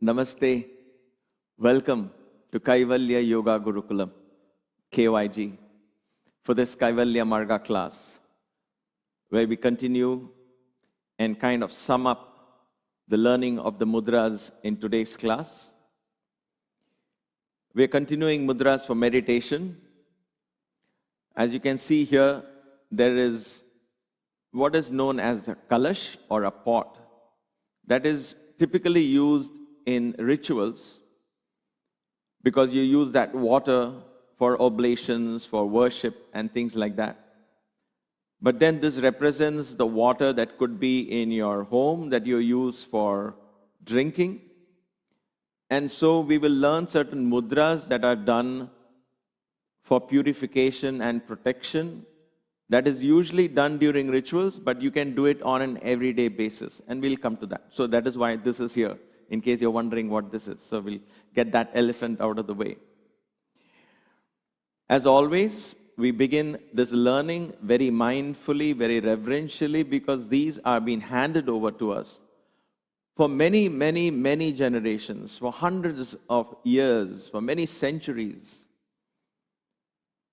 Namaste. Welcome to Kaivalya Yoga Gurukulam, KYG, for this Kaivalya Marga class, where we continue and kind of sum up the learning of the mudras in today's class. We're continuing mudras for meditation. As you can see here, there is what is known as a kalash or a pot that is typically used in rituals because you use that water for oblations, for worship and things like that. But then this represents the water that could be in your home that you use for drinking. And so we will learn certain mudras that are done for purification and protection. That is usually done during rituals, but you can do it on an everyday basis. And we'll come to that. So that is why this is here, in case you're wondering what this is. So we'll get that elephant out of the way. As always, we begin this learning very mindfully, very reverentially, because these are being handed over to us for many, many, many generations, for hundreds of years, for many centuries,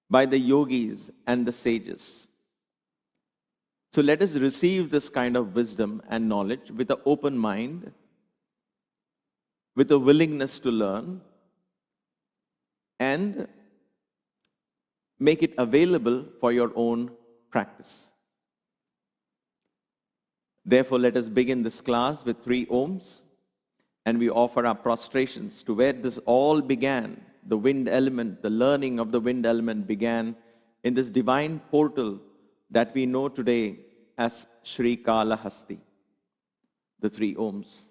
by the yogis and the sages. So let us receive this kind of wisdom and knowledge with an open mind, with a willingness to learn, and make it available for your own practice. Therefore, let us begin this class with 3 Oms, and we offer our prostrations to where this all began. The wind element, the learning of the wind element began in this divine portal that we know today as Sri Kalahasti, the 3 Oms.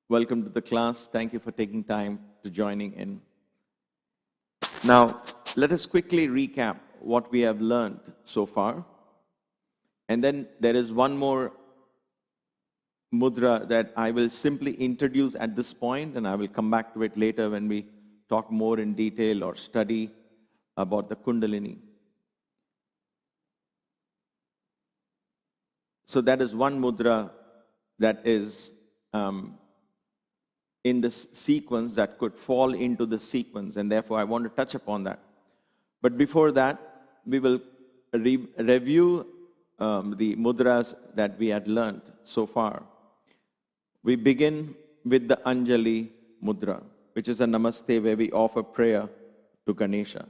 Welcome to the class. Thank you for taking time to joining in. Now, let us quickly recap what we have learned so far. And then there is one more mudra that I will simply introduce at this point, and I will come back to it later when we talk more in detail or study about the Kundalini. So that is one mudra that is in this sequence that could fall into the sequence, and therefore I want to touch upon that. But before that, we will review the mudras that we had learned so far. We begin with the Anjali mudra, which is a namaste where we offer prayer to Ganesha.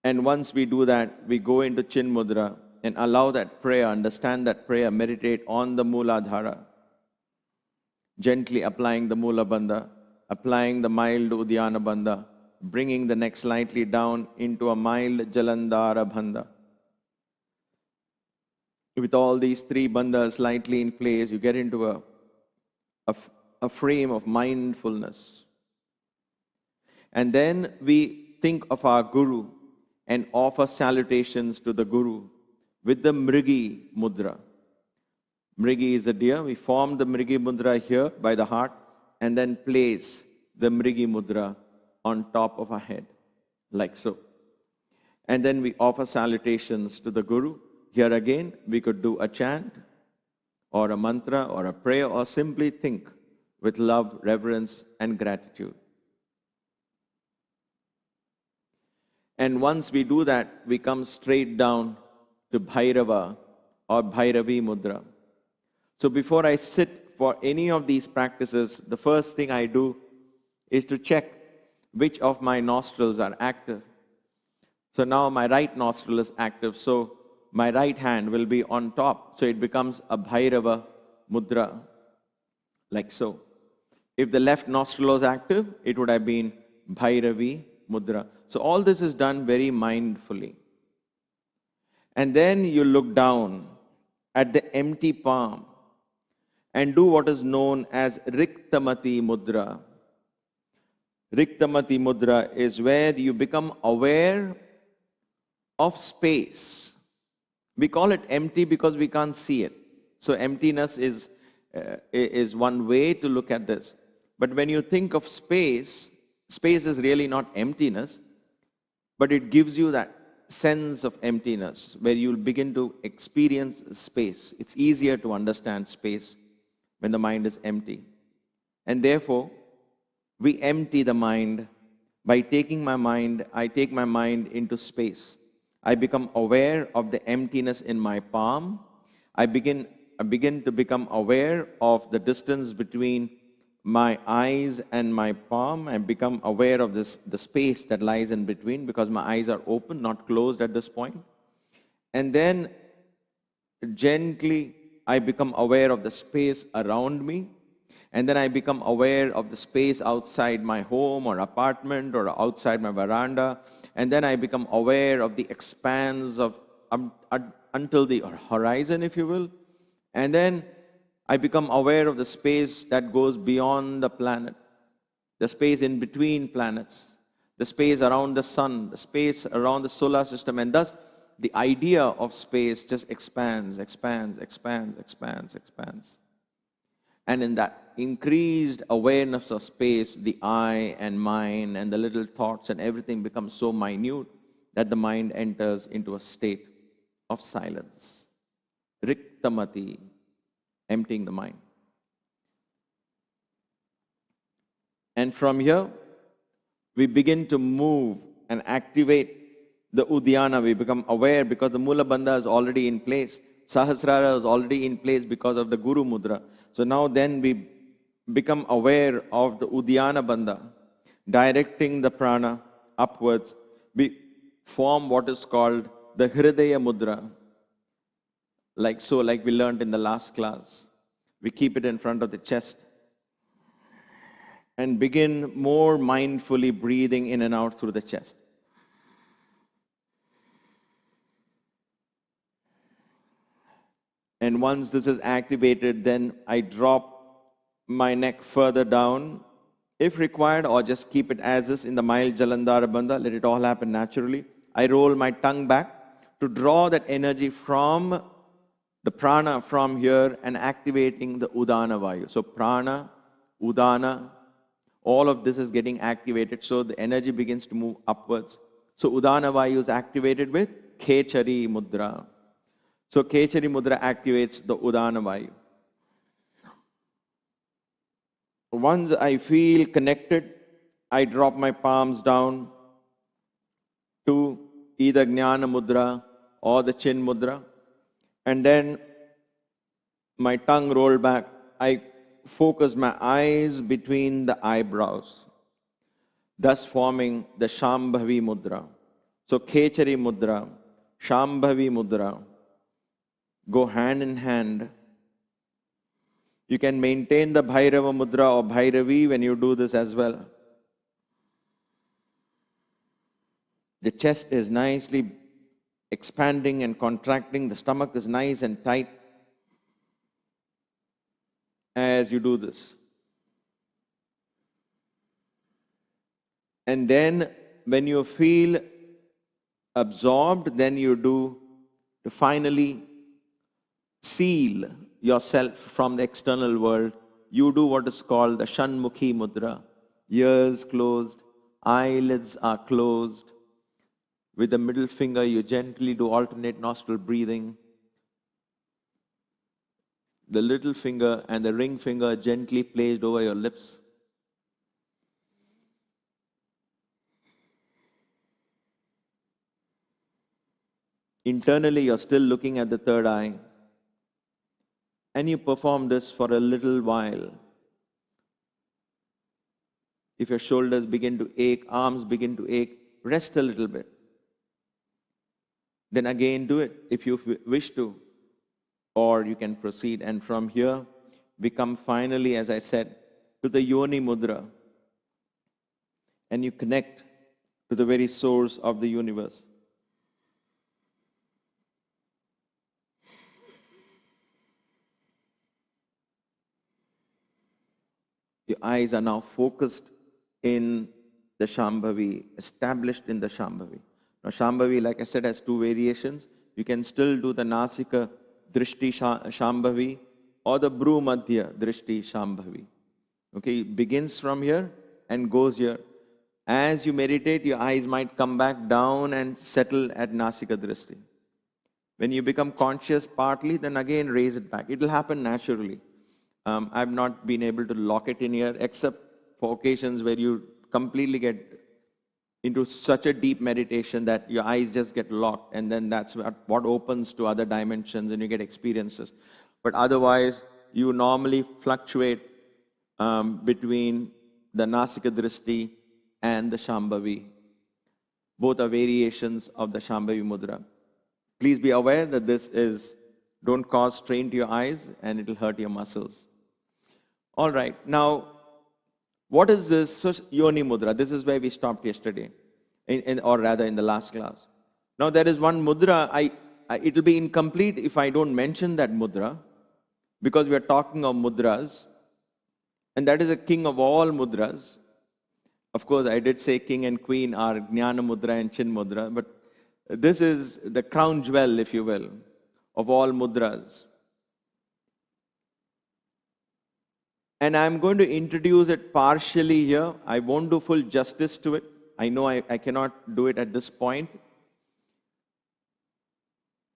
And once we do that, we go into Chin mudra and allow that prayer, understand that prayer, meditate on the Mooladhara, gently applying the Mula Bandha, applying the mild Uddiyana Bandha, bringing the neck slightly down into a mild Jalandhara Bandha. with all these three bandhas slightly in place, you get into a frame of mindfulness. And then we think of our Guru and offer salutations to the Guru with the Mrigi Mudra. Mrigi is the deer. We form the Mrigi Mudra here by the heart and then place the Mrigi Mudra on top of our head, like so. And then we offer salutations to the Guru. Here again, we could do a chant or a mantra or a prayer or simply think with love, reverence, and gratitude. And once we do that, we come straight down to Bhairava or Bhairavi Mudra. So before I sit for any of these practices, the first thing I do is to check which of my nostrils are active. So now my right nostril is active, so my right hand will be on top. So it becomes a Bhairava Mudra, like so. If the left nostril was active, it would have been Bhairavi Mudra. So all this is done very mindfully. And then you look down at the empty palm and do what is known as Riktamati Mudra. Riktamati Mudra is where you become aware of space. We call it empty because we can't see it. So emptiness is one way to look at this. But when you think of space, space is really not emptiness, but it gives you that sense of emptiness where you'll begin to experience space. It's easier to understand space when the mind is empty. And therefore, we empty the mind by taking my mind, I take my mind into space. I become aware of the emptiness in my palm. I begin to become aware of the distance between my eyes and my palm. I become aware of the space that lies in between because my eyes are open, not closed at this point. And then gently I become aware of the space around me. And then I become aware of the space outside my home or apartment or outside my veranda. And then I become aware of the expanse of until the horizon, if you will. And then I become aware of the space that goes beyond the planet, the space in between planets, the space around the sun, the space around the solar system. And thus, the idea of space just expands, expands, expands, expands, expands. And in that increased awareness of space, the I and mine and the little thoughts and everything becomes so minute that the mind enters into a state of silence. Riktamati, emptying the mind. And from here, we begin to move and activate the Udana. We become aware because the Mula Bandha is already in place. Sahasrara is already in place because of the Guru Mudra. So now then we become aware of the Udana Bandha, directing the prana upwards. We form what is called the Hridaya Mudra. Like so, like we learned in the last class. We keep it in front of the chest and begin more mindfully breathing in and out through the chest. And once this is activated, then I drop my neck further down, if required, or just keep it as is in the mild Jalandhara Bandha. Let it all happen naturally. I roll my tongue back to draw that energy from the prana from here and activating the Udana Vayu. So prana, Udana, all of this is getting activated. So the energy begins to move upwards. So Udana Vayu is activated with Khechari Mudra. So Khechari Mudra activates the Udana Vayu. Once I feel connected, I drop my palms down to either Jnana Mudra or the Chin Mudra. And then my tongue rolled back. I focus my eyes between the eyebrows, thus forming the Shambhavi Mudra. So Khechari Mudra, Shambhavi Mudra go hand in hand. You can maintain the Bhairava Mudra or Bhairavi when you do this as well. The chest is nicely expanding and contracting. The stomach is nice and tight as you do this. And then when you feel absorbed, then you do to finally seal yourself from the external world. You do what is called the Shanmukhi Mudra. Ears closed, eyelids are closed. With the middle finger, you gently do alternate nostril breathing. The little finger and the ring finger gently placed over your lips. Internally, you're still looking at the third eye. And you perform this for a little while. If your shoulders begin to ache, arms begin to ache, rest a little bit. Then again do it if you wish to. Or you can proceed. And from here, we come finally, as I said, to the Yoni Mudra. And you connect to the very source of the universe. Your eyes are now focused in the Shambhavi, established in the Shambhavi. Now, Shambhavi, like I said, has two variations. You can still do the Nasika Drishti Shambhavi or the Bru Madhya Drishti Shambhavi. Okay, it begins from here and goes here. As you meditate, your eyes might come back down and settle at Nasika Drishti. When you become conscious partly, then again raise it back. It will happen naturally. I've not been able to lock it in here, except for occasions where you completely get into such a deep meditation that your eyes just get locked, and then that's what opens to other dimensions and you get experiences. But otherwise, you normally fluctuate between the Nasika Drishti and the Shambhavi. Both are variations of the Shambhavi Mudra. Please be aware that don't cause strain to your eyes and it will hurt your muscles. All right, now, what is this Yoni Mudra? This is where we stopped yesterday, or rather in the last class. Now, there is one Mudra. It will be incomplete if I don't mention that Mudra, because we are talking of Mudras, and that is a king of all Mudras. Of course, I did say king and queen are Jnana Mudra and Chin Mudra, but this is the crown jewel, if you will, of all Mudras. And I'm going to introduce it partially here. I won't do full justice to it. I know I cannot do it at this point,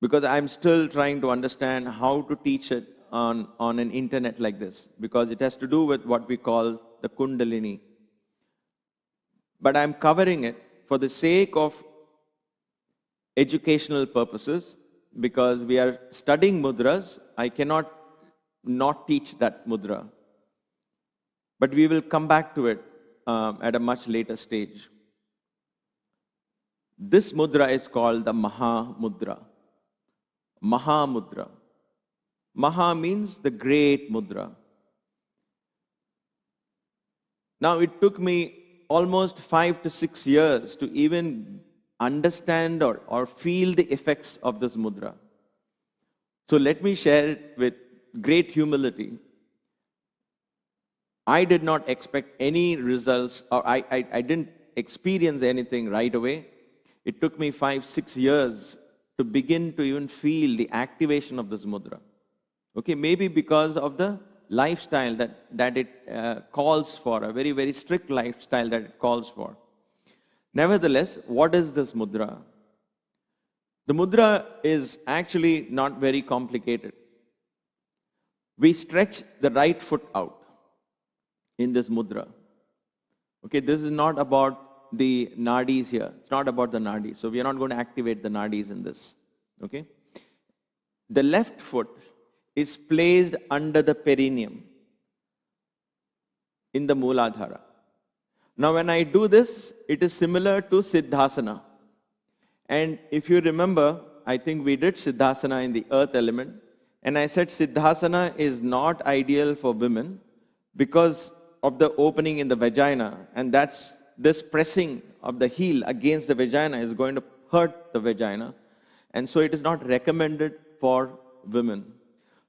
because I'm still trying to understand how to teach it on an internet like this, because it has to do with what we call the Kundalini. But I'm covering it for the sake of educational purposes, because we are studying mudras. I cannot not teach that mudra. But we will come back to it at a much later stage. This mudra is called the Maha Mudra. Maha Mudra. Maha means the great mudra. Now, it took me almost 5 to 6 years to even understand or feel the effects of this mudra. So let me share it with great humility. I did not expect any results, or I didn't experience anything right away. It took me 5, 6 years to begin to even feel the activation of this mudra. Okay, maybe because of the lifestyle that it calls for, a very, very strict lifestyle that it calls for. Nevertheless, what is this mudra? The mudra is actually not very complicated. We stretch the right foot out in this mudra. Okay, this is not about the nadis here. It's not about the nadis. So we are not going to activate the nadis in this. Okay? The left foot is placed under the perineum in the Mooladhara. Now, when I do this, it is similar to Siddhasana. And if you remember, I think we did Siddhasana in the earth element. And I said Siddhasana is not ideal for women because of the opening in the vagina, and this pressing of the heel against the vagina is going to hurt the vagina. And so it is not recommended for women.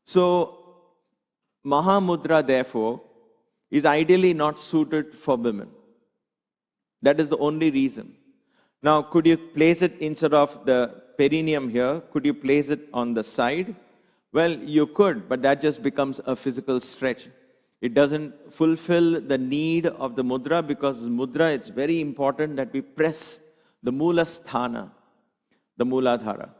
So Maha Mudra, therefore, is ideally not suited for women. That is the only reason. Now, could you place it instead of the perineum here? Could you place it on the side? Well, you could, but that just becomes a physical stretch. It doesn't fulfill the need of the mudra, because mudra, it's very important that we press the mula sthana, the muladhara.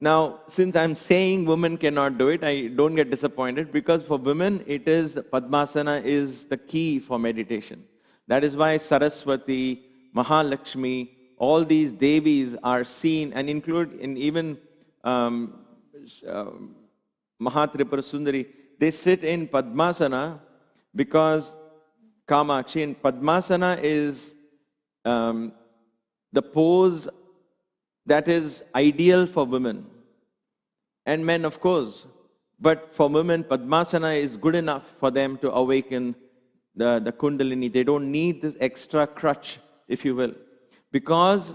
Now, since I'm saying women cannot do it, I don't get disappointed, because for women, it is Padmasana is the key for meditation. That is why Saraswati, Mahalakshmi, all these Devis are seen and include in even Mahatripura Sundari. They sit in Padmasana because Kamakshi, and Padmasana is the pose that is ideal for women and men, of course. But for women, Padmasana is good enough for them to awaken the Kundalini. They don't need this extra crutch, if you will. Because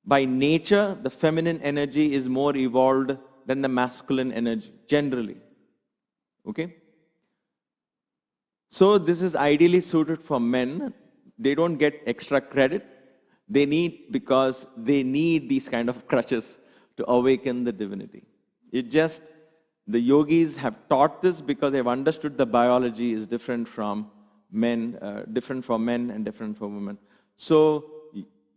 by nature, the feminine energy is more evolved than the masculine energy, generally. Okay? So this is ideally suited for men. They don't get extra credit. They need, because they need these kind of crutches to awaken the divinity. It just, the yogis have taught this because they've understood the biology is different from men, different for men and different for women. So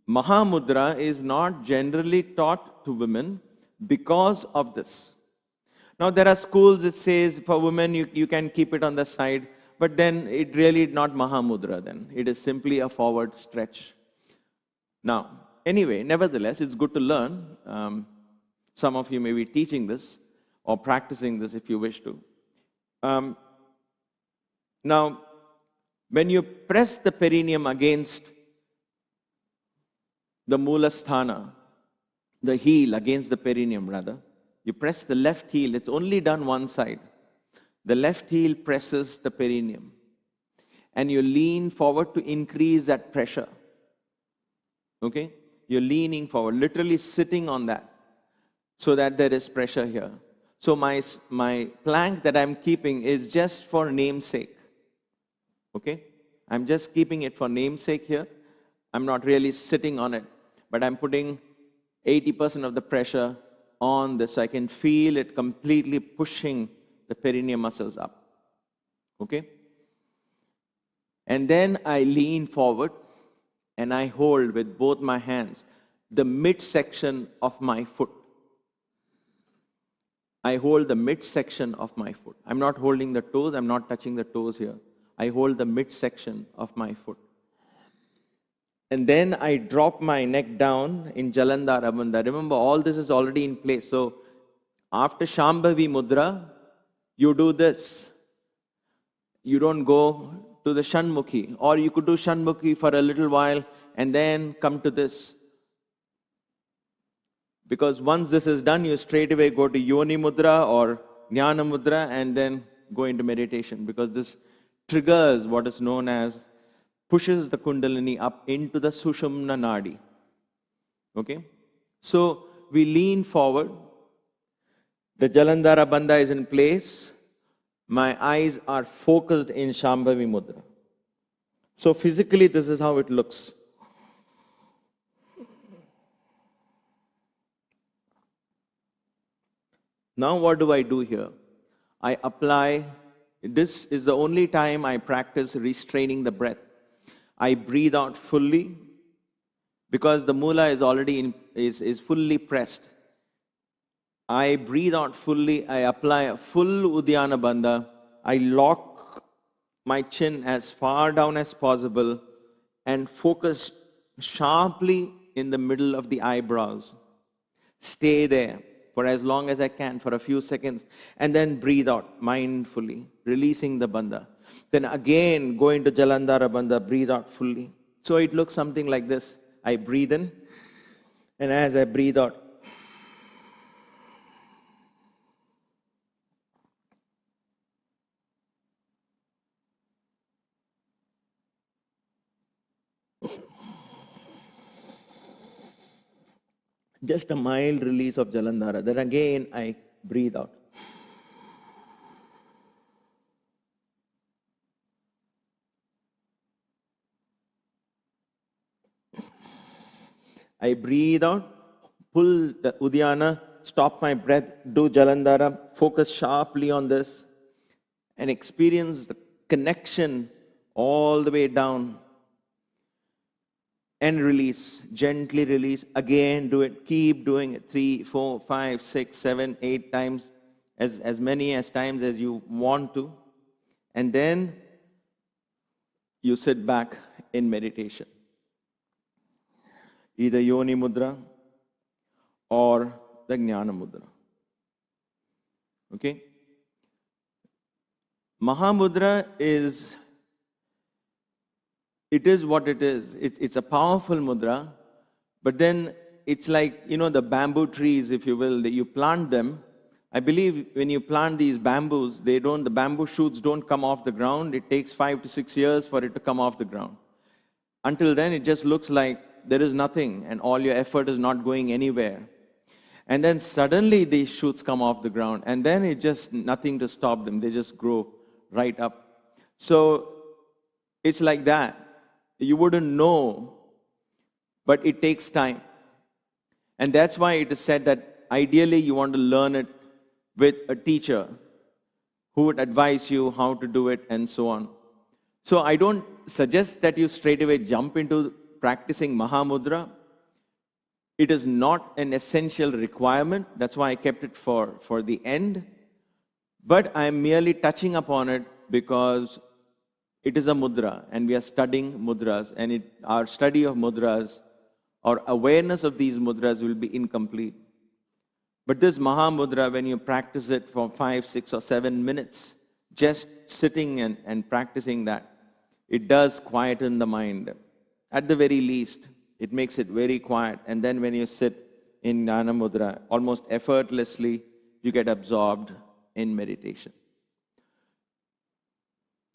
Mahamudra is not generally taught to women because of this. Now there are schools that says for women you can keep it on the side, but then it really is not Mahamudra then. It is simply a forward stretch. Now, anyway, nevertheless, it's good to learn. Some of you may be teaching this or practicing this if you wish to. Now, when you press the perineum against the mula sthana, the heel against the perineum rather, you press the left heel. It's only done one side. The left heel presses the perineum. And you lean forward to increase that pressure. Okay? You're leaning forward, literally sitting on that, so that there is pressure here. So my plank that I'm keeping is just for namesake. Okay? I'm just keeping it for namesake here. I'm not really sitting on it, but I'm putting 80% of the pressure on this, so I can feel it completely pushing the perineum muscles up. Okay? And then I lean forward and I hold with both my hands the midsection of my foot. I hold the midsection of my foot. I'm not holding the toes, I'm not touching the toes here. I hold the midsection of my foot. And then I drop my neck down in Jalandhara Bandha. Remember, all this is already in place. So after Shambhavi Mudra, you do this. You don't go to the Shanmukhi. Or you could do Shanmukhi for a little while and then come to this. Because once this is done, you straight away go to Yoni Mudra or Jnana Mudra and then go into meditation. Because this triggers what is known as, pushes the Kundalini up into the Sushumna Nadi. Okay? So we lean forward. The Jalandhara Bandha is in place. My eyes are focused in Shambhavi Mudra. So physically, this is how it looks. Now what do I do here? I apply, this is the only time I practice restraining the breath. I breathe out fully because the mula is already is fully pressed. I breathe out fully. I apply a full Uddiyana Bandha. I lock my chin as far down as possible and focus sharply in the middle of the eyebrows. Stay there for as long as I can, for a few seconds, and then breathe out mindfully, releasing the bandha. Then again, go into Jalandhara Bandha, breathe out fully. So it looks something like this. I breathe in, and as I breathe out, Just a mild release of Jalandhara. Then again, I breathe out. I breathe out, pull the Udana, stop my breath, do Jalandhara, focus sharply on this, and experience the connection all the way down. And release, gently release. Again, do it. Keep doing it 3, 4, 5, 6, 7, 8 times, as many as times as you want to. And then you sit back in meditation. Either Yoni Mudra or the Jnana Mudra. Okay? Maha Mudra is, it is what it is. It's a powerful mudra, but then it's like, the bamboo trees, if you will, that you plant them. I believe when you plant these bamboos, the bamboo shoots don't come off the ground. It takes 5 to 6 years for it to come off the ground. Until then, it just looks like there is nothing and all your effort is not going anywhere. And then suddenly these shoots come off the ground and then it's just nothing to stop them. They just grow right up. So it's like that. You wouldn't know, but it takes time. And that's why it is said that ideally you want to learn it with a teacher who would advise you how to do it and so on. So I don't suggest that you straight away jump into practicing Maha Mudra. It is not an essential requirement. That's why I kept it for the end. But I am merely touching upon it because it is a mudra and we are studying mudras, and our study of mudras or awareness of these mudras will be incomplete. But this Maha Mudra, when you practice it for 5, 6 or 7 minutes, just sitting and practicing that, it does quieten the mind. At the very least, it makes it very quiet. And then when you sit in Jnana Mudra, almost effortlessly, you get absorbed in meditation.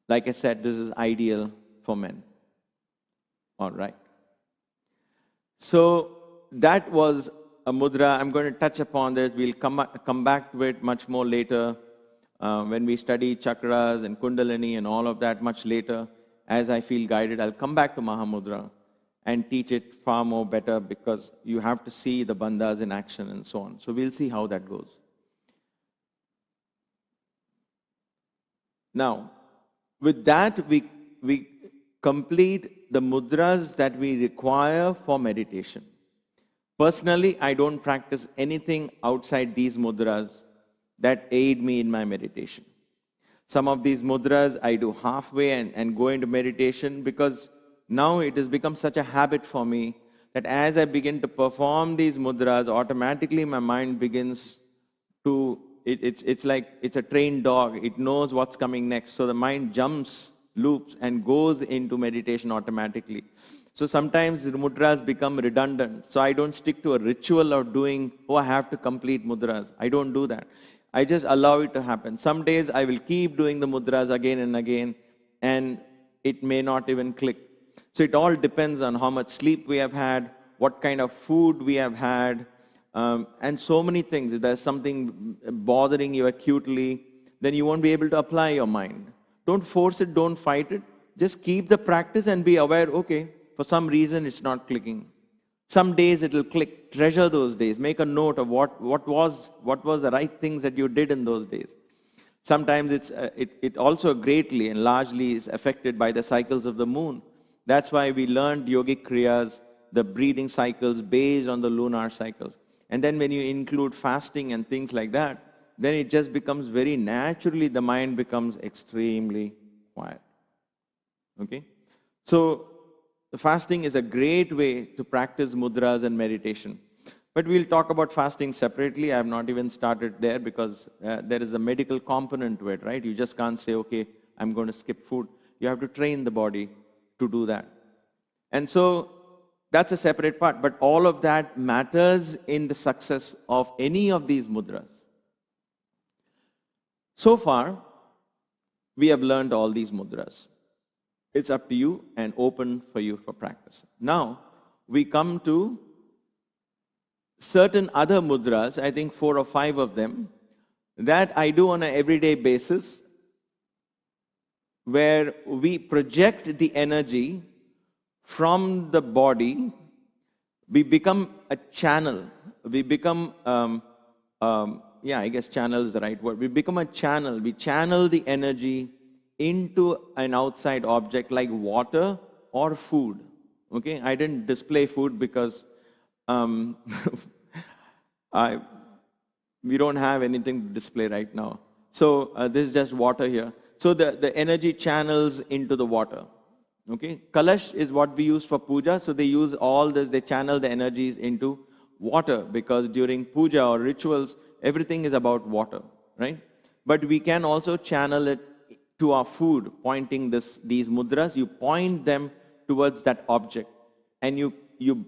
Like I said, this is ideal for men. All right. So that was a mudra. I'm going to touch upon this. We'll come back to it much more later when we study chakras and Kundalini and all of that much later. As I feel guided, I'll come back to Maha Mudra and teach it far more better because you have to see the bandhas in action and so on. So we'll see how that goes. Now, with that, we complete the mudras that we require for meditation. Personally, I don't practice anything outside these mudras that aid me in my meditation. Some of these mudras I do halfway and go into meditation because now it has become such a habit for me that as I begin to perform these mudras, automatically my mind begins to, it's like it's a trained dog. It knows what's coming next. So the mind jumps, loops, and goes into meditation automatically. So sometimes the mudras become redundant. So I don't stick to a ritual of doing, I have to complete mudras. I don't do that. I just allow it to happen. Some days I will keep doing the mudras again and again, and it may not even click. So it all depends on how much sleep we have had, what kind of food we have had, and so many things. If there's something bothering you acutely, then you won't be able to apply your mind. Don't force it, don't fight it. Just keep the practice and be aware, okay, for some reason it's not clicking. Some days it will click. Treasure those days. Make a note of what was the right things that you did in those days. Sometimes it also greatly and largely is affected by the cycles of the moon. That's why we learned yogic kriyas, the breathing cycles based on the lunar cycles. And then when you include fasting and things like that, then it just becomes very naturally, the mind becomes extremely quiet. Okay? So the fasting is a great way to practice mudras and meditation. But we'll talk about fasting separately. I have not even started there because there is a medical component to it, right? You just can't say, okay, I'm going to skip food. You have to train the body to do that. And so that's a separate part. But all of that matters in the success of any of these mudras. So far, we have learned all these mudras. It's up to you and open for you for practice. Now, we come to certain other mudras, I think 4 or 5 of them, that I do on an everyday basis, where we project the energy from the body. We become a channel. We become, I guess channel is the right word. We become a channel. We channel the energy into an outside object like water or food. Okay, I didn't display food because we don't have anything to display right now. So this is just water here. So the energy channels into the water. Okay, Kalash is what we use for puja. So they use all this, they channel the energies into water, because during puja or rituals, everything is about water, right? But we can also channel it to our food, pointing these mudras. You point them towards that object, and you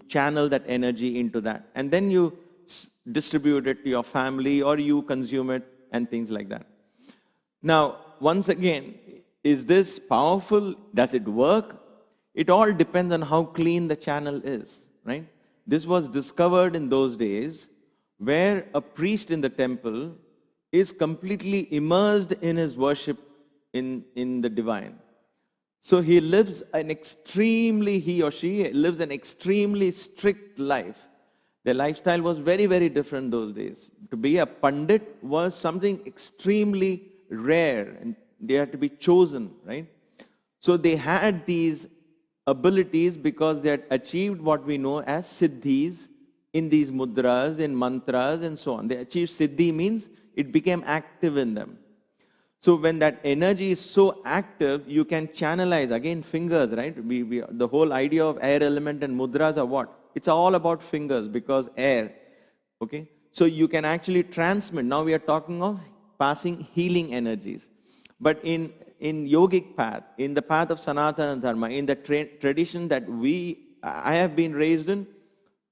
channel that energy into that, and then you distribute it to your family, or you consume it, and things like that. Now, once again, is this powerful? Does it work? It all depends on how clean the channel is, right? This was discovered in those days, where a priest in the temple is completely immersed in his worship in the divine. So he lives he or she lives an extremely strict life. Their lifestyle was very, very different those days. To be a pandit was something extremely rare, and they had to be chosen, right? So they had these abilities because they had achieved what we know as siddhis in these mudras, in mantras, and so on. They achieved siddhi, means it became active in them. So when that energy is so active, you can channelize, again, fingers, right? The whole idea of air element and mudras are what? It's all about fingers, because air, okay? So you can actually transmit. Now we are talking of passing healing energies. But in yogic path, in the path of Sanathana Dharma, in the tradition that I have been raised in,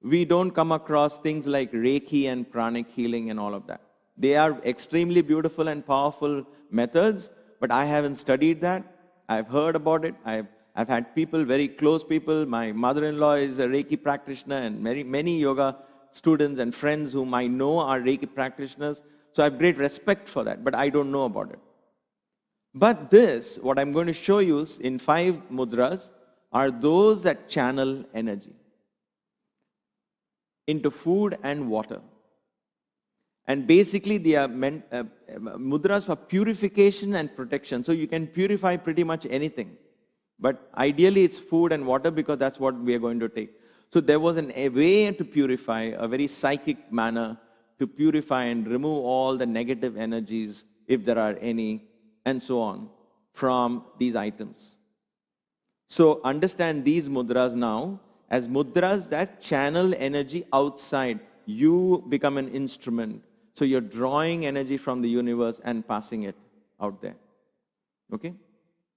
we don't come across things like Reiki and pranic healing and all of that. They are extremely beautiful and powerful methods, but I haven't studied that. I've heard about it. I've had people, very close people. My mother-in-law is a Reiki practitioner, and many yoga students and friends whom I know are Reiki practitioners. So I have great respect for that, but I don't know about it. But this, what I'm going to show you in 5 mudras, are those that channel energy into food and water. And basically, they are meant mudras for purification and protection. So you can purify pretty much anything. But ideally, it's food and water, because that's what we are going to take. So there was a way to purify, a very psychic manner to purify and remove all the negative energies, if there are any, and so on, from these items. So understand these mudras now as mudras that channel energy outside. You become an instrument. So you're drawing energy from the universe and passing it out there. Okay?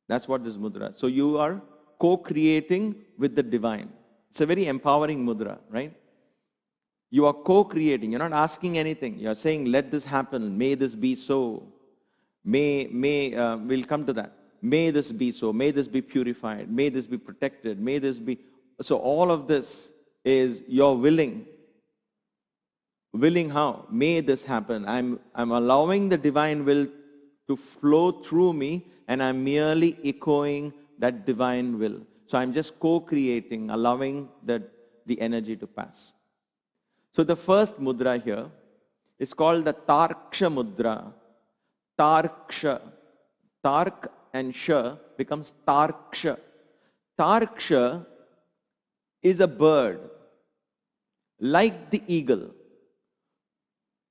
That's what this mudra is. So you are co-creating with the divine. It's a very empowering mudra, right? You are co-creating. You're not asking anything. You're saying, let this happen. May this be so. We'll come to that. May this be so. May this be purified. May this be protected. May this be... So all of this is you're willing. Willing how? May this happen. I'm allowing the divine will to flow through me, and I'm merely echoing that divine will. So I'm just co-creating, allowing the energy to pass. So the first mudra here is called the Tarksha mudra. Tarksha. Tark and Sha becomes Tarksha. Tarksha is a bird, like the eagle.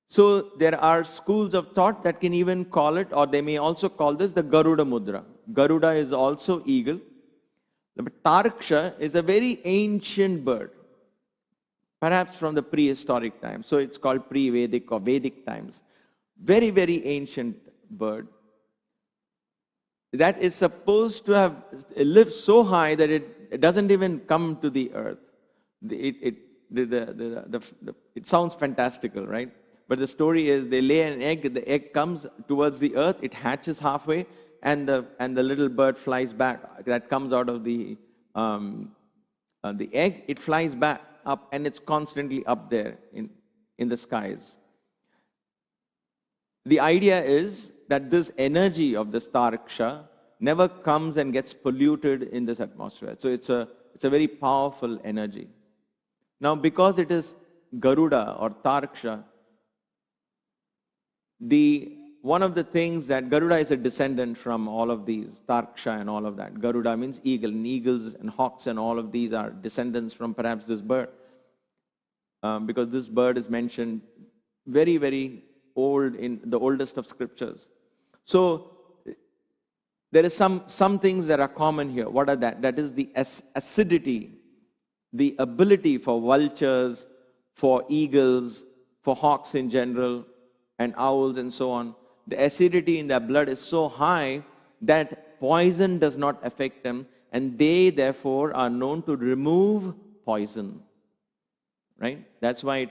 So there are schools of thought that can even call it, or they may also call this the Garuda mudra. Garuda is also eagle. But Tarksha is a very ancient bird, perhaps from the prehistoric times. So it's called pre-Vedic or Vedic times. Very, very ancient bird that is supposed to have lived so high that it doesn't even come to the earth. It sounds fantastical, right? But the story is they lay an egg, the egg comes towards the earth, it hatches halfway, and the little bird flies back. That comes out of the egg, it flies back up, and it's constantly up there in the skies. The idea is that this energy of this Taraksha never comes and gets polluted in this atmosphere. So it's a very powerful energy. Now, because it is Garuda or Taraksha, one of the things that Garuda is a descendant from all of these, Taraksha and all of that. Garuda means eagle, and eagles and hawks and all of these are descendants from perhaps this bird. Because this bird is mentioned very, very old in the oldest of scriptures. So there is some things that are common here. What are that? That is the acidity, the ability for vultures, for eagles, for hawks in general, and owls and so on. The acidity in their blood is so high that poison does not affect them, and they therefore are known to remove poison. Right? That's why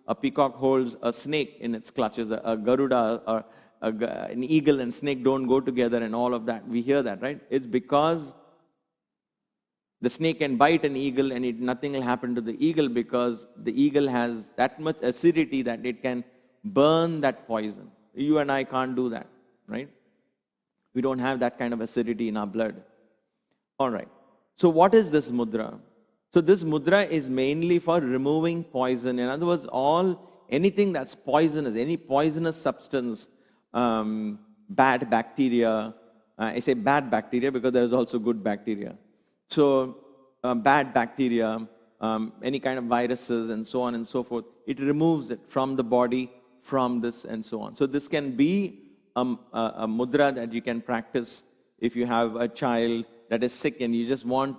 a peacock holds a snake in its clutches. A Garuda or an eagle and snake don't go together and all of that. We hear that, right? It's because the snake can bite an eagle and nothing will happen to the eagle, because the eagle has that much acidity that it can burn that poison. You and I can't do that, right? We don't have that kind of acidity in our blood. All right. So what is this mudra? So this mudra is mainly for removing poison. In other words, anything that's poisonous, any poisonous substance, bad bacteria. I say bad bacteria because there is also good bacteria. So bad bacteria, any kind of viruses and so on and so forth, it removes it from the body, from this and so on. So this can be a mudra that you can practice if you have a child that is sick and you just want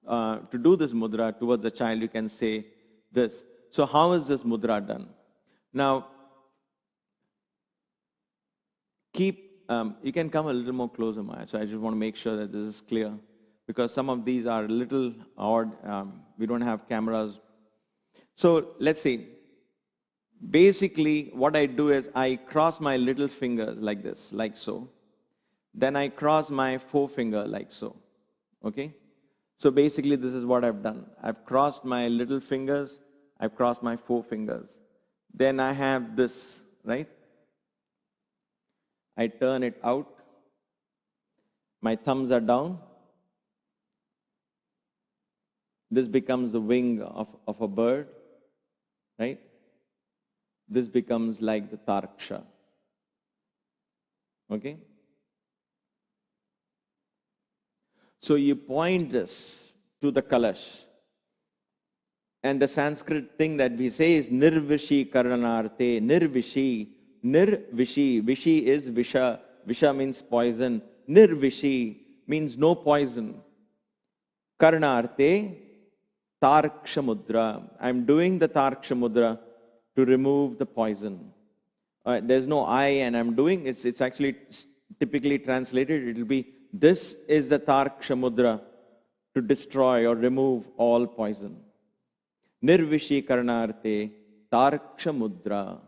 to do this mudra towards the child. You can say this. So how is this mudra done? Now, you can come a little more closer, Maya. So I just want to make sure that this is clear, because some of these are a little odd. We don't have cameras. So let's see. Basically, what I do is I cross my little fingers like this, like so. Then I cross my forefinger like so. Okay? So basically, this is what I've done. I've crossed my little fingers. I've crossed my forefingers. Then I have this, right? I turn it out. My thumbs are down. This becomes the wing of a bird, right? This becomes like the Taraksha. Okay? So you point this to the Kalash. And the Sanskrit thing that we say is Nirvishi Karanarte. Nirvishi. Nirvishi. Vishi is Visha. Visha means poison. Nirvishi means no poison. Karanarte. Taraksha Mudra. I'm doing the Taraksha Mudra to remove the poison. There's no I and I'm doing. It's actually typically translated. It will be, this is the Taraksha Mudra to destroy or remove all poison. Nirvishi Karanarte Taraksha Mudra.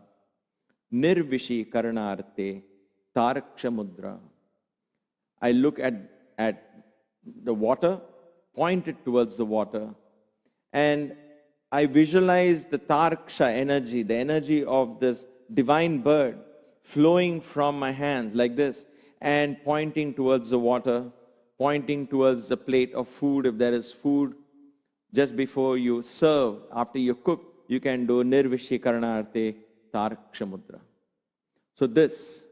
Nirvishi Karanarte Taraksha Mudra. I look at the water, point it towards the water, and I visualize the Taraksha energy, the energy of this divine bird flowing from my hands like this and pointing towards the water, pointing towards the plate of food. If there is food, just before you serve, after you cook, you can do Nirvishi Karanarte Taraksha Mudra. So this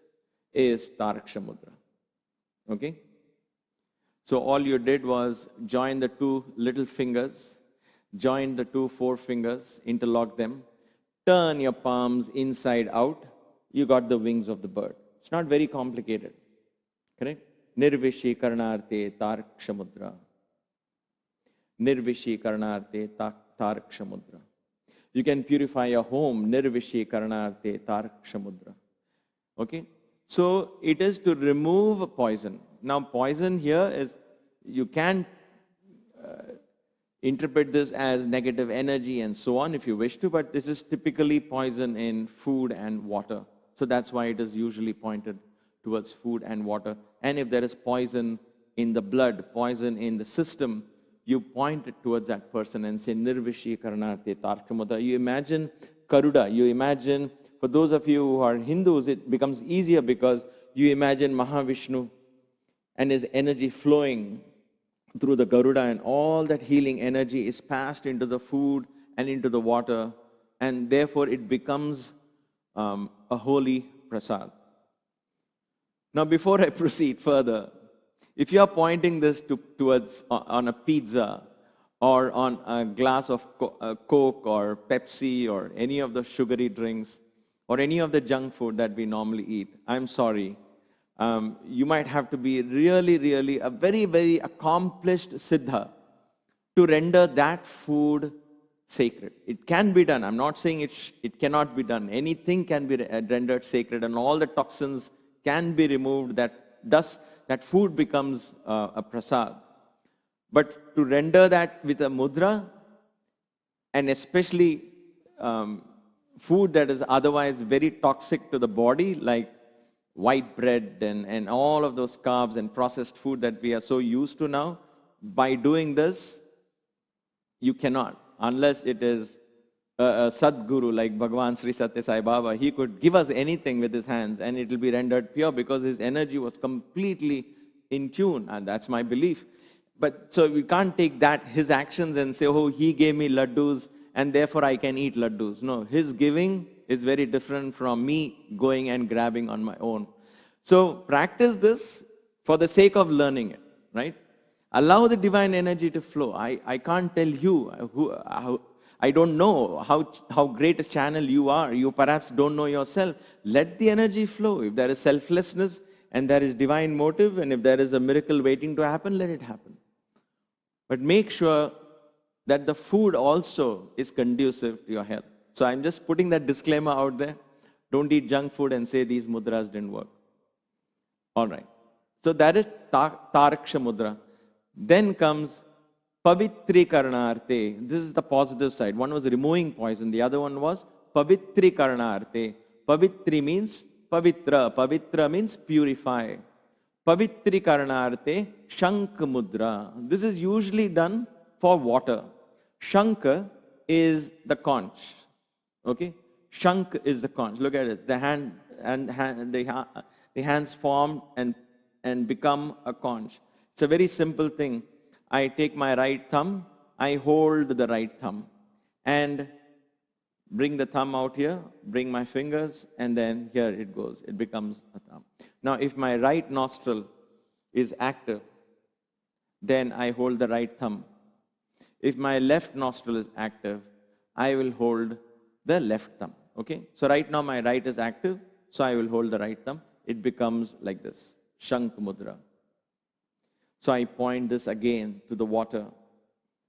is Taraksha Mudra. Okay? So all you did was join the two little fingers, join the two forefingers, interlock them, turn your palms inside out, you got the wings of the bird. It's not very complicated. Correct? Nirvishi Karanarte Taraksha Mudra. Nirvishi Karanarte Taraksha Mudra. You can purify your home, Nirvishi Karanarte Taraksha Mudra. Okay? So it is to remove poison. Now poison here is, you can interpret this as negative energy and so on if you wish to, but this is typically poison in food and water. So that's why it is usually pointed towards food and water. And if there is poison in the blood, poison in the system, you point it towards that person and say, Nirvishi Karanarte Taraksha Mudra. You imagine Garuda. You imagine, for those of you who are Hindus, it becomes easier because you imagine Mahavishnu and his energy flowing through the Garuda, and all that healing energy is passed into the food and into the water, and therefore it becomes a holy prasad. Now, before I proceed further, if you are pointing this towards on a pizza or on a glass of Coke or Pepsi or any of the sugary drinks or any of the junk food that we normally eat, I'm sorry. You might have to be really a very, very accomplished siddha to render that food sacred. It can be done. I'm not saying it cannot be done. Anything can be rendered sacred, and all the toxins can be removed. Thus, that food becomes a prasad. But to render that with a mudra, and especially food that is otherwise very toxic to the body, like white bread and all of those carbs and processed food that we are so used to now, by doing this, you cannot, unless it is a Sadguru like Bhagavan Sri Satya Sai Baba. He could give us anything with his hands and it will be rendered pure because his energy was completely in tune, and that's my belief. But so we can't take that, his actions, and say, oh, he gave me laddus and therefore I can eat laddus. No, his giving is very different from me going and grabbing on my own. So practice this for the sake of learning it, right? Allow the divine energy to flow. I can't tell you I don't know how great a channel you are. You perhaps don't know yourself. Let the energy flow. If there is selflessness and there is divine motive, and if there is a miracle waiting to happen, let it happen. But make sure that the food also is conducive to your health. So I'm just putting that disclaimer out there. Don't eat junk food and say these mudras didn't work. All right. So that is Taraksha Mudra. Then comes Pavitrikarnarte. This is the positive side. One was removing poison. The other one was Pavitrikarnarte. Pavitri means Pavitra. Pavitra means purify. Pavitrikarnarte Shanka Mudra. This is usually done for water. Shanka is the conch. Okay? Shank is the conch. Look at it. The hands form and become a conch. It's a very simple thing. I take my right thumb, I hold the right thumb, and bring the thumb out here, bring my fingers, and then here it goes. It becomes a thumb. Now, if my right nostril is active, then I hold the right thumb. If my left nostril is active, I will hold the left thumb. Okay? So right now my right is active, so I will hold the right thumb. It becomes like this, Shank Mudra. So I point this again to the water.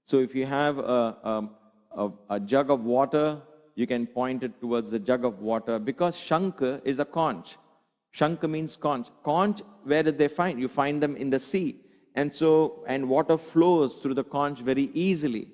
So if you have a jug of water, you can point it towards the jug of water, because Shanka is a conch. Shanka means conch. Conch, where did they find? You find them in the sea. And water flows through the conch very easily,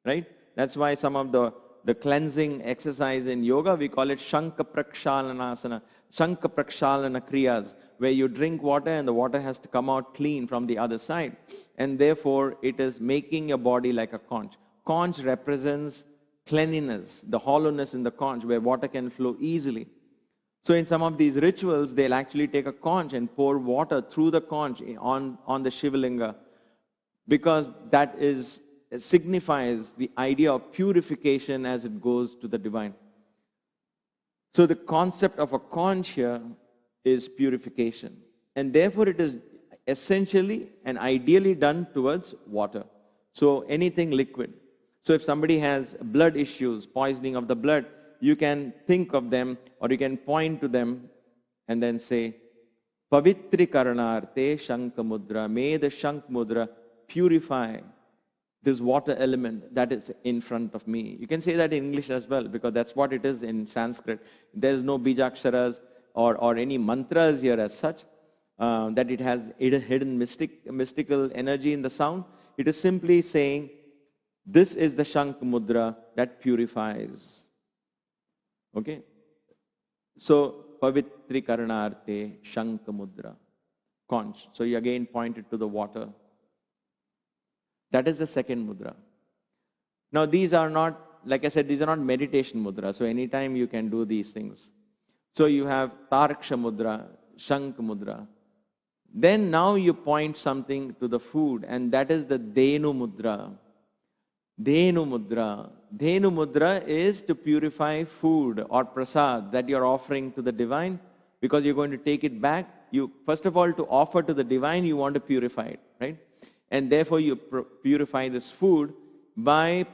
right? That's why some of the cleansing exercise in yoga, we call it Shanka Prakshalanasana, Shanka Prakshalana Kriyas, where you drink water and the water has to come out clean from the other side. And therefore, it is making your body like a conch. Conch represents cleanliness, the hollowness in the conch where water can flow easily. So in some of these rituals, they'll actually take a conch and pour water through the conch on the Shivalinga, because that signifies the idea of purification as it goes to the divine. So the concept of a conch here is purification. And therefore it is essentially and ideally done towards water. So anything liquid. So if somebody has blood issues, poisoning of the blood, you can think of them or you can point to them and then say, Pavitrikarnarte Shanka Mudra. May the Shank Mudra purify this water element that is in front of me. You can say that in English as well, because that's what it is in Sanskrit. There is no bijaksharas or any mantras here as such, that it has hidden mystical energy in the sound. It is simply saying, this is the Shank Mudra that purifies. Okay? So, Pavitrikarnarte Shanka Mudra. Conch. So you again point it to the water. That is the second mudra. Now these are not like I said, these are not meditation mudra. So anytime you can do these things. So you have Taraksha mudra, Shanka mudra. Then now you point something to the food, and that is the Dhenu mudra. Dhenu mudra. Dhenu mudra is to purify food or prasad that you're offering to the divine, because you're going to take it back. You, first of all, to offer to the divine, you want to purify it, right? And therefore you purify this food by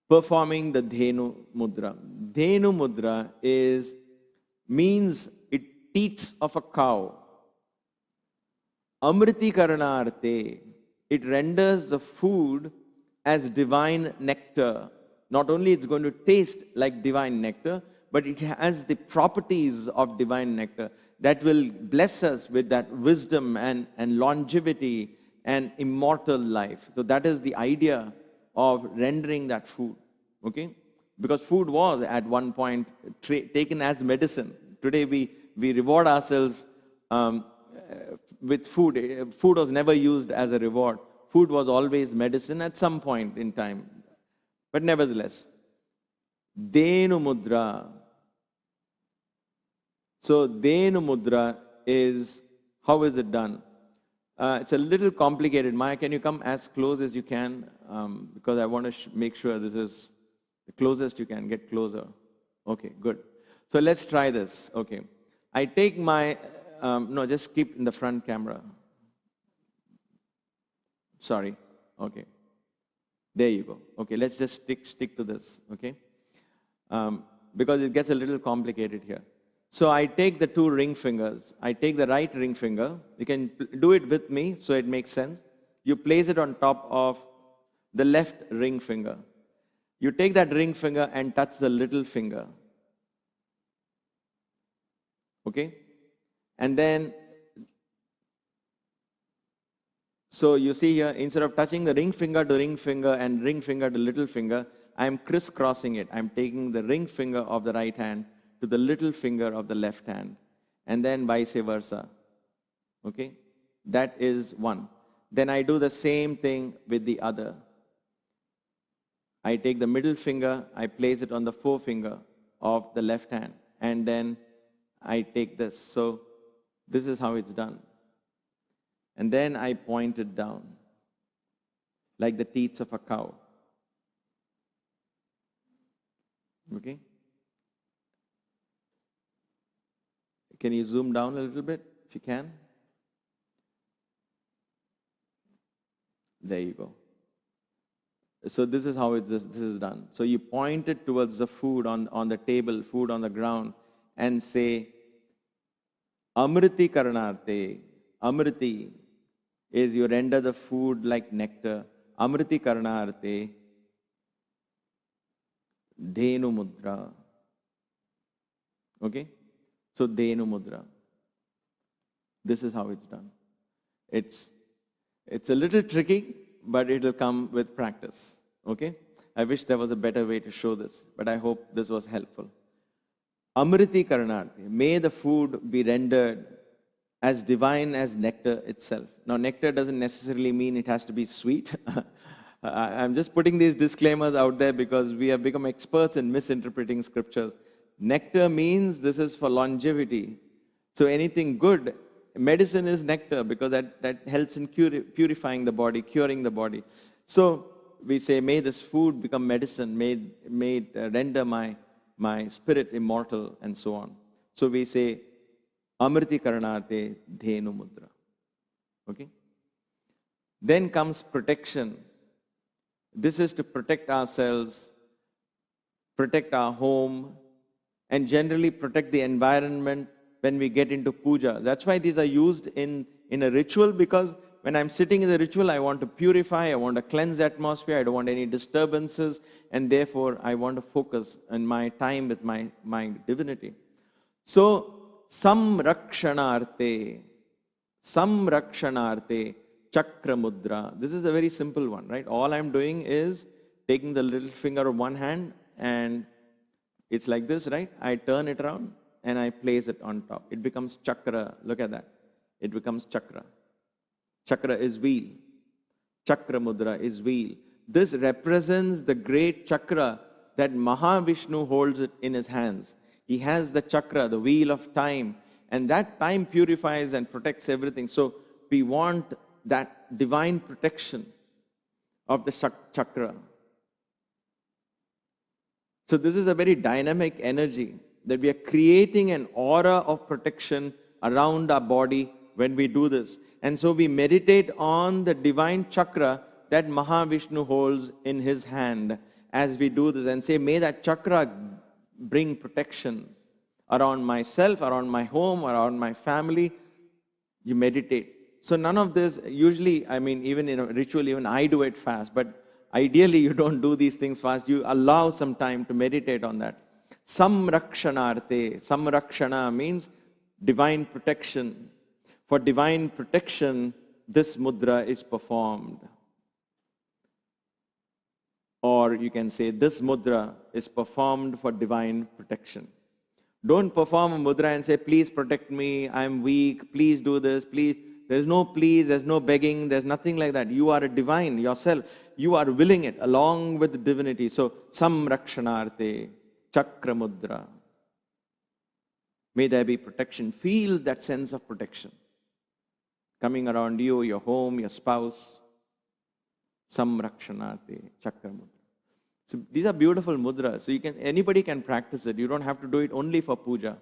performing the Dhenu mudra. Dhenu mudra means it teats of a cow. Amriti karanarte, it renders the food as divine nectar. Not only it's going to taste like divine nectar, but it has the properties of divine nectar that will bless us with that wisdom and longevity and immortal life. So that is the idea of rendering that food, okay? Because food was at one point taken as medicine. Today we reward ourselves with food. Food was never used as a reward. Food was always medicine at some point in time. But nevertheless, Dhenu mudra. So Dhenu mudra is, how is it done? It's a little complicated. Maya, can you come as close as you can? Because I want to make sure this is the closest you can. Get closer. Okay, good. So let's try this. Okay. I take my, no, just keep in the front camera. Sorry. Okay. There you go. Okay, let's just stick to this. Okay. Because it gets a little complicated here. So I take the two ring fingers. I take the right ring finger. You can do it with me so it makes sense. You place it on top of the left ring finger. You take that ring finger and touch the little finger. Okay? And then, so you see here, instead of touching the ring finger to ring finger and ring finger to little finger, I am crisscrossing it. I'm taking the ring finger of the right hand to the little finger of the left hand, and then vice versa. Okay? That is one. Then I do the same thing with the other. I take the middle finger, I place it on the forefinger of the left hand, and then I take this. So this is how it's done. And then I point it down, like the teats of a cow. Okay? Can you zoom down a little bit, if you can? There you go. So this is how this is done. So you point it towards the food on the table, food on the ground, and say, Amriti karanarte. Amriti is you render the food like nectar. Amriti karanarte. Dhenu mudra. Okay? So Dhenu mudra. This is how it's done. It's a little tricky, but it will come with practice. Okay? I wish there was a better way to show this, but I hope this was helpful. Amriti karanarte. May the food be rendered as divine as nectar itself. Now, nectar doesn't necessarily mean it has to be sweet. I'm just putting these disclaimers out there because we have become experts in misinterpreting scriptures. Nectar means this is for longevity. So anything good, medicine is nectar because that helps in purifying the body, curing the body. So we say, may this food become medicine, may it render my spirit immortal, and so on. So we say, Amriti karanate dhenu mudra. Okay? Then comes protection. This is to protect ourselves, protect our home, and generally protect the environment when we get into puja. That's why these are used in a ritual, because when I'm sitting in the ritual, I want to purify, I want to cleanse the atmosphere, I don't want any disturbances, and therefore I want to focus on my time with my divinity. So, samrakshanarte, chakra mudra. This is a very simple one, right? All I'm doing is taking the little finger of one hand, and it's like this, right? I turn it around and I place it on top. It becomes chakra. Look at that. It becomes chakra. Chakra is wheel. Chakra mudra is wheel. This represents the great chakra that Mahavishnu holds it in his hands. He has the chakra, the wheel of time, and that time purifies and protects everything. So we want that divine protection of the chakra. So this is a very dynamic energy that we are creating an aura of protection around our body when we do this. And so we meditate on the divine chakra that Mahavishnu holds in his hand as we do this and say, may that chakra bring protection around myself, around my home, around my family. You meditate. So none of this, usually, I mean, even in a ritual, even I do it fast, but ideally you don't do these things fast. You allow some time to meditate on that. Samrakshanarte. Samrakshana means divine protection. For divine protection, this mudra is performed. Or you can say, this mudra is performed for divine protection. Don't perform a mudra and say, please protect me, I'm weak, please do this, please. There's no please, there's no begging, there's nothing like that. You are a divine yourself. You are willing it along with the divinity. So, samrakshanarte, chakra mudra. May there be protection. Feel that sense of protection coming around you, your home, your spouse. Samrakshanarte, chakra mudra. So these are beautiful mudras. So anybody can practice it. You don't have to do it only for puja.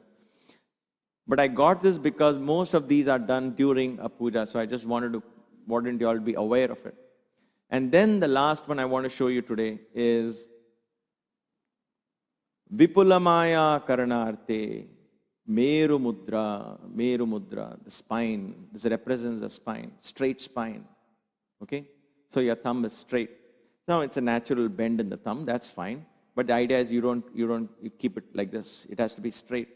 But I got this because most of these are done during a puja. So I just wanted you all to be aware of it. And then the last one I want to show you today is Vipulamaya Karanarte, Meru Mudra, the spine. This represents the spine, straight spine. Okay? So your thumb is straight. Now it's a natural bend in the thumb, that's fine. But the idea is you keep it like this. It has to be straight.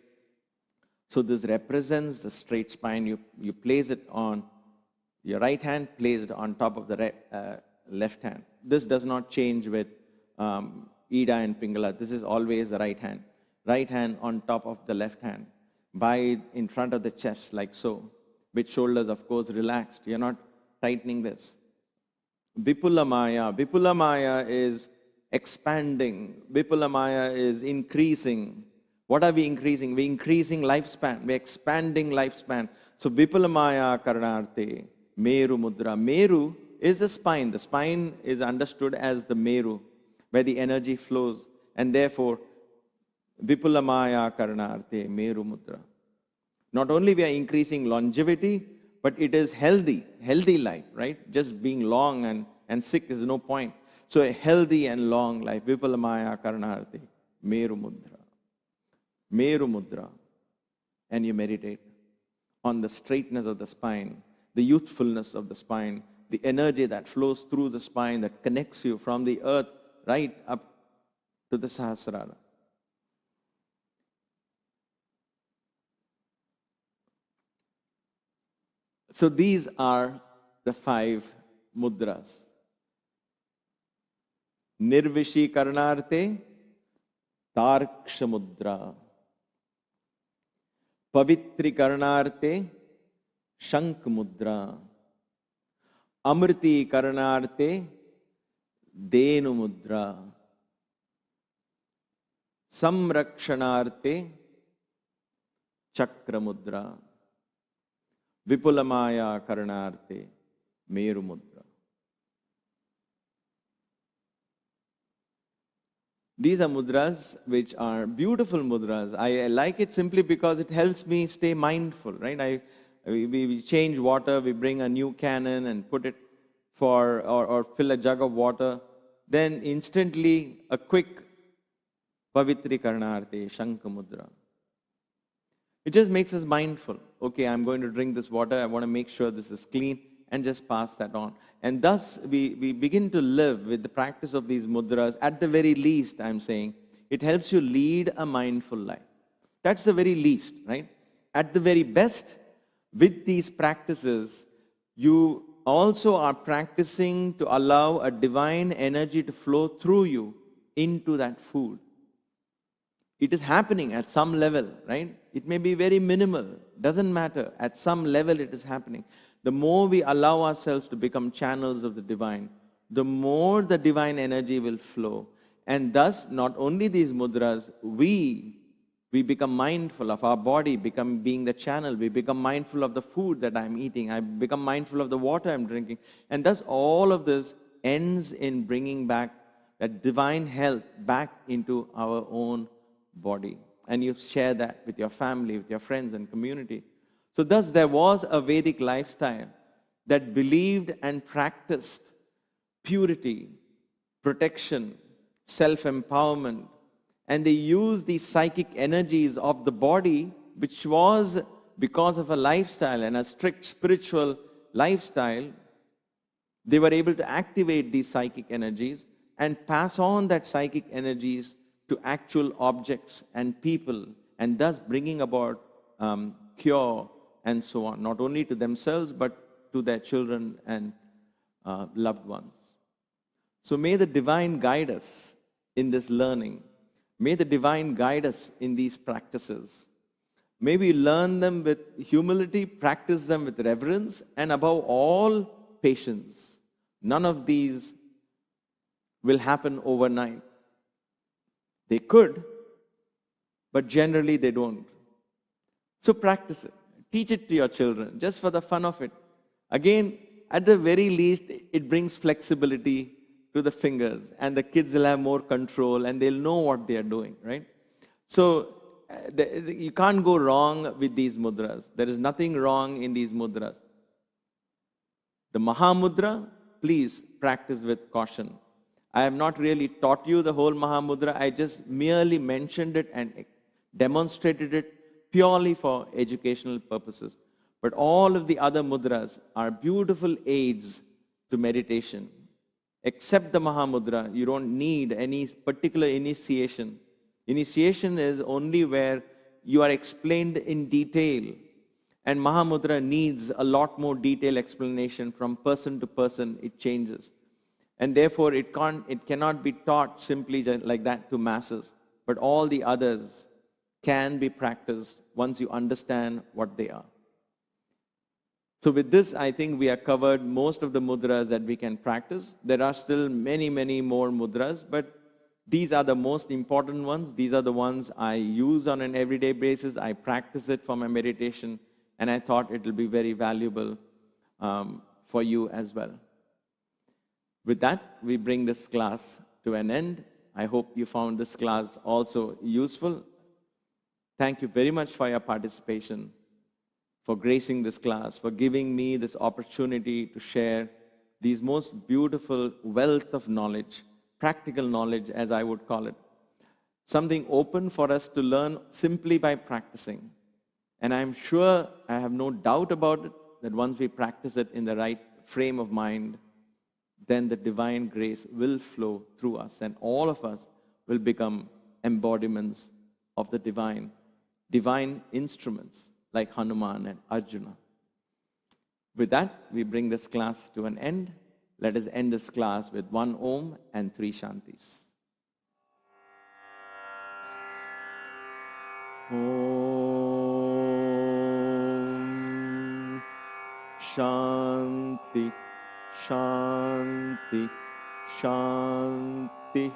So this represents the straight spine. You place it on your right hand, placed on top of the left hand. This does not change with Ida and Pingala. This is always the right hand. Right hand on top of the left hand. In front of the chest, like so. With shoulders, of course, relaxed. You're not tightening this. Vipulamaya. Vipulamaya is expanding. Vipulamaya is increasing. What are we increasing? We're increasing lifespan. We're expanding lifespan. So Vipulamaya Karanarte, Meru Mudra. Meru is the spine. The spine is understood as the Meru, where the energy flows. And therefore, Vipulamaya Karanarte, Meru Mudra. Not only we are increasing longevity, but it is healthy life, right? Just being long and sick is no point. So a healthy and long life. Vipulamaya Karanarte, Meru Mudra. Meru Mudra. And you meditate on the straightness of the spine, the youthfulness of the spine, the energy that flows through the spine that connects you from the earth right up to the Sahasrara. So these are the 5 mudras. Nirvishi Karanarte, Tarksha Mudra. Pavitri Karanarte, Shank Mudra. Amriti Karanarte, Dhenu Mudra. Samrakshanarte, Chakra Mudra. Vipulamaya Karanarte, Meru Mudra. These are mudras which are beautiful mudras. I like it simply because it helps me stay mindful, right? We change water, we bring a new cannon and put it or fill a jug of water. Then instantly a quick Pavitri Karanarte, Shanka Mudra. It just makes us mindful. Okay, I'm going to drink this water. I want to make sure this is clean and just pass that on. And thus, we begin to live with the practice of these mudras. At the very least, I'm saying, it helps you lead a mindful life. That's the very least, right? At the very best, with these practices, you also are practicing to allow a divine energy to flow through you into that food. It is happening at some level, right? It may be very minimal, doesn't matter. At some level it is happening. The more we allow ourselves to become channels of the divine, the more the divine energy will flow. And thus, not only these mudras, we become mindful of our body, being the channel. We become mindful of the food that I'm eating. I become mindful of the water I'm drinking. And thus, all of this ends in bringing back that divine health back into our own body. And you share that with your family, with your friends and community. So thus, there was a Vedic lifestyle that believed and practiced purity, protection, self-empowerment, and they used the psychic energies of the body, which was because of a lifestyle and a strict spiritual lifestyle. They were able to activate these psychic energies and pass on that psychic energies to actual objects and people, and thus bringing about cure and so on, not only to themselves but to their children and loved ones. So may the divine guide us in this learning. May the divine guide us in these practices. May we learn them with humility, practice them with reverence, and above all, patience. None of these will happen overnight. They could, but generally they don't. So practice it. Teach it to your children, just for the fun of it. Again, at the very least, it brings flexibility to the fingers, and the kids will have more control and they'll know what they are doing, right? So you can't go wrong with these mudras. There is nothing wrong in these mudras. The Maha Mudra, please practice with caution. I have not really taught you the whole Maha Mudra. I just merely mentioned it and demonstrated it purely for educational purposes. But all of the other mudras are beautiful aids to meditation. Except the Maha Mudra, you don't need any particular initiation. Initiation is only where you are explained in detail. And Maha Mudra needs a lot more detailed explanation from person to person. It changes. And therefore, it cannot be taught simply like that to masses. But all the others can be practiced once you understand what they are. So with this, I think we have covered most of the mudras that we can practice. There are still many, many more mudras, but these are the most important ones. These are the ones I use on an everyday basis. I practice it for my meditation, and I thought it will be very valuable for you as well. With that, we bring this class to an end. I hope you found this class also useful. Thank you very much for your participation, for gracing this class, for giving me this opportunity to share these most beautiful wealth of knowledge, practical knowledge as I would call it. Something open for us to learn simply by practicing. And I'm sure, I have no doubt about it, that once we practice it in the right frame of mind, then the divine grace will flow through us and all of us will become embodiments of the divine instruments like Hanuman and Ajna. With that, we bring this class to an end. Let us end this class with 1 Om and 3 Shantis. Om Shanti Shanti Shanti.